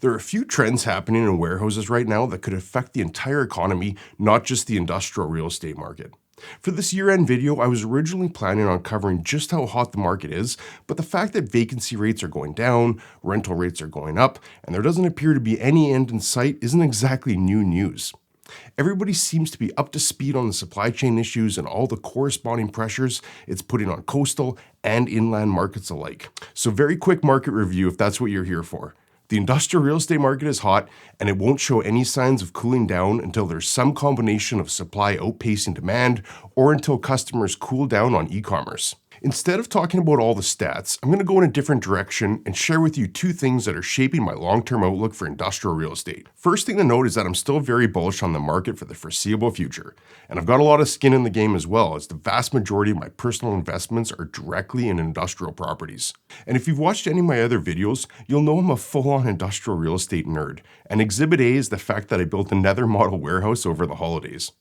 There are a few trends happening in warehouses right now that could affect the entire economy, not just the industrial real estate market. For this year-end video, I was originally planning on covering just how hot the market is, but the fact that vacancy rates are going down, rental rates are going up, and there doesn't appear to be any end in sight isn't exactly new news. Everybody seems to be up to speed on the supply chain issues and all the corresponding pressures it's putting on coastal and inland markets alike. So very quick market review if that's what you're here for. The industrial real estate market is hot, and it won't show any signs of cooling down until there's some combination of supply outpacing demand or until customers cool down on e-commerce. Instead of talking about all the stats, I'm going to go in a different direction and share with you two things that are shaping my long-term outlook for industrial real estate. First thing to note is that I'm still very bullish on the market for the foreseeable future, and I've got a lot of skin in the game as well, as the vast majority of my personal investments are directly in industrial properties. And if you've watched any of my other videos, you'll know I'm a full-on industrial real estate nerd, and Exhibit A is the fact that I built another model warehouse over the holidays.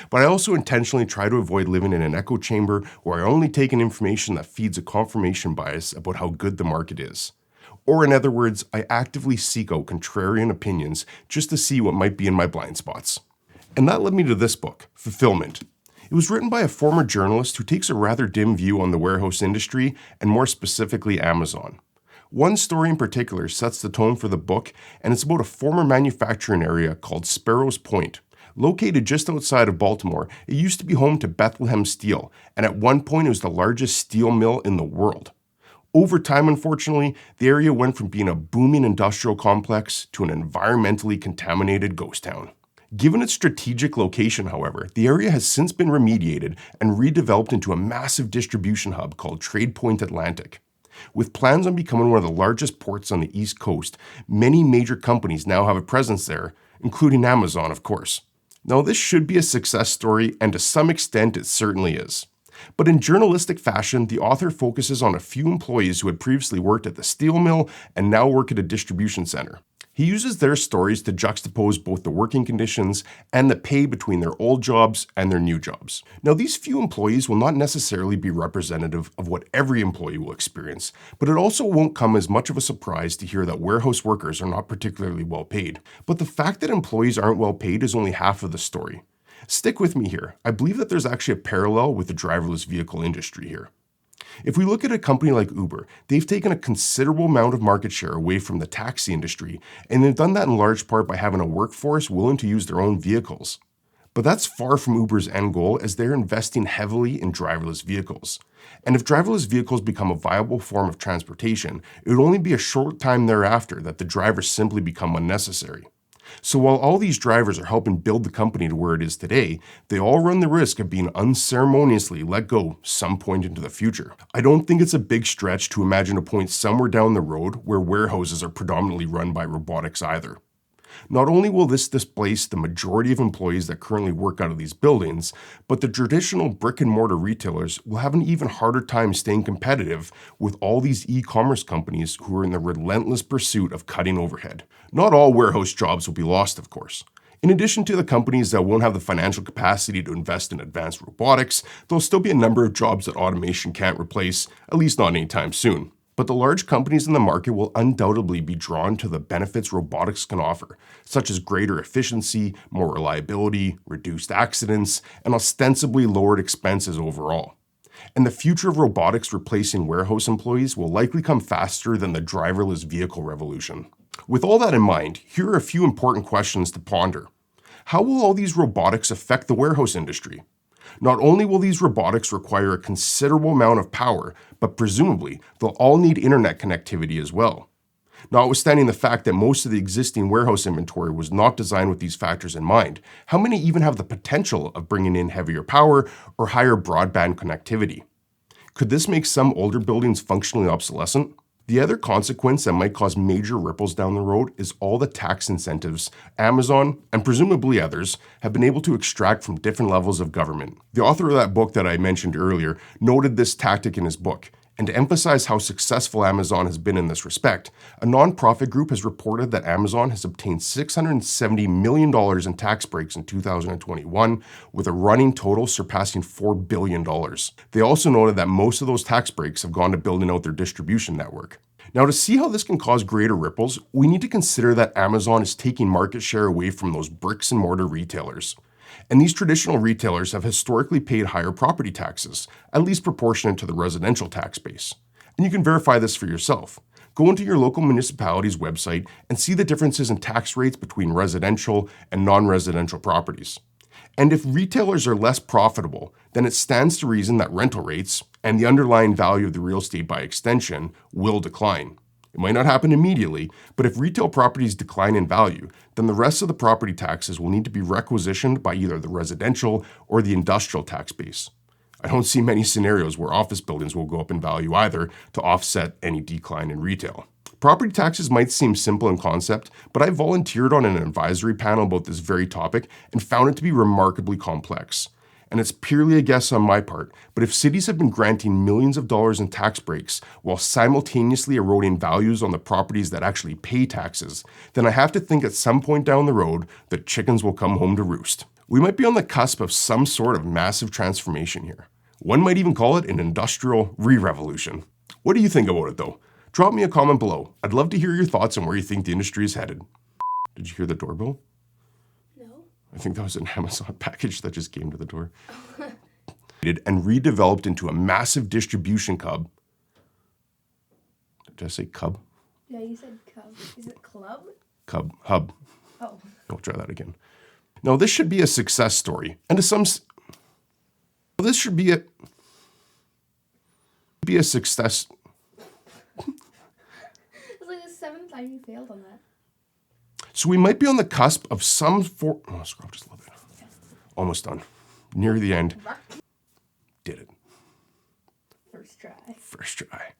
But I also intentionally try to avoid living in an echo chamber where I only take in information that feeds a confirmation bias about how good the market is. Or in other words, I actively seek out contrarian opinions just to see what might be in my blind spots. And that led me to this book, Fulfillment. It was written by a former journalist who takes a rather dim view on the warehouse industry, and more specifically Amazon. One story in particular sets the tone for the book, and it's about a former manufacturing area called Sparrows Point. Located just outside of Baltimore, it used to be home to Bethlehem Steel, and at one point it was the largest steel mill in the world. Over time, unfortunately, the area went from being a booming industrial complex to an environmentally contaminated ghost town. Given its strategic location, however, the area has since been remediated and redeveloped into a massive distribution hub called Trade Point Atlantic. With plans on becoming one of the largest ports on the East Coast, many major companies now have a presence there, including Amazon, of course. Now, this should be a success story, and to some extent it certainly is. But in journalistic fashion, the author focuses on a few employees who had previously worked at the steel mill and now work at a distribution center. He uses their stories to juxtapose both the working conditions and the pay between their old jobs and their new jobs. Now, these few employees will not necessarily be representative of what every employee will experience, but it also won't come as much of a surprise to hear that warehouse workers are not particularly well paid. But the fact that employees aren't well paid is only half of the story. Stick with me here. I believe that there's actually a parallel with the driverless vehicle industry here. If we look at a company like Uber, they've taken a considerable amount of market share away from the taxi industry, and they've done that in large part by having a workforce willing to use their own vehicles. But that's far from Uber's end goal, as they're investing heavily in driverless vehicles. And if driverless vehicles become a viable form of transportation, it would only be a short time thereafter that the drivers simply become unnecessary. So while all these drivers are helping build the company to where it is today, they all run the risk of being unceremoniously let go some point into the future. I don't think it's a big stretch to imagine a point somewhere down the road where warehouses are predominantly run by robotics either. Not only will this displace the majority of employees that currently work out of these buildings, but the traditional brick-and-mortar retailers will have an even harder time staying competitive with all these e-commerce companies who are in the relentless pursuit of cutting overhead. Not all warehouse jobs will be lost, of course. In addition to the companies that won't have the financial capacity to invest in advanced robotics, there'll still be a number of jobs that automation can't replace, at least not anytime soon. But the large companies in the market will undoubtedly be drawn to the benefits robotics can offer, such as greater efficiency, more reliability, reduced accidents, and ostensibly lowered expenses overall. And the future of robotics replacing warehouse employees will likely come faster than the driverless vehicle revolution. With all that in mind, here are a few important questions to ponder. How will all these robotics affect the warehouse industry? Not only will these robotics require a considerable amount of power, but presumably they'll all need internet connectivity as well. Notwithstanding the fact that most of the existing warehouse inventory was not designed with these factors in mind, how many even have the potential of bringing in heavier power or higher broadband connectivity? Could this make some older buildings functionally obsolescent? The other consequence that might cause major ripples down the road is all the tax incentives Amazon, and presumably others, have been able to extract from different levels of government. The author of that book that I mentioned earlier noted this tactic in his book, and to emphasize how successful Amazon has been in this respect, a nonprofit group has reported that Amazon has obtained $670 million in tax breaks in 2021, with a running total surpassing $4 billion. They also noted that most of those tax breaks have gone to building out their distribution network. Now, to see how this can cause greater ripples, we need to consider that Amazon is taking market share away from those bricks and mortar retailers. And these traditional retailers have historically paid higher property taxes, at least proportionate to the residential tax base. And you can verify this for yourself. Go into your local municipality's website and see the differences in tax rates between residential and non-residential properties. And if retailers are less profitable, then it stands to reason that rental rates, and the underlying value of the real estate by extension, will decline. It might not happen immediately, but if retail properties decline in value, then the rest of the property taxes will need to be requisitioned by either the residential or the industrial tax base. I don't see many scenarios where office buildings will go up in value either to offset any decline in retail. Property taxes might seem simple in concept, but I volunteered on an advisory panel about this very topic and found it to be remarkably complex. And it's purely a guess on my part, but if cities have been granting millions of dollars in tax breaks while simultaneously eroding values on the properties that actually pay taxes, then I have to think at some point down the road the chickens will come home to roost. We might be on the cusp of some sort of massive transformation here. One might even call it an industrial re-revolution. What do you think about it though? Drop me a comment below. I'd love to hear your thoughts on where you think the industry is headed. Did you hear the doorbell? No. I think that was an Amazon package that just came to the door. And redeveloped into a massive distribution hub. Did I say cub? Yeah, you said cub. Is it club? Hub. Oh. I'll try that again. Now, this should be a success story. And to some... This should be a success... It's like the 7th time you failed on that. So we might be on the cusp of some scroll just a little bit. Almost done. Near the end. Did it. First try. First try.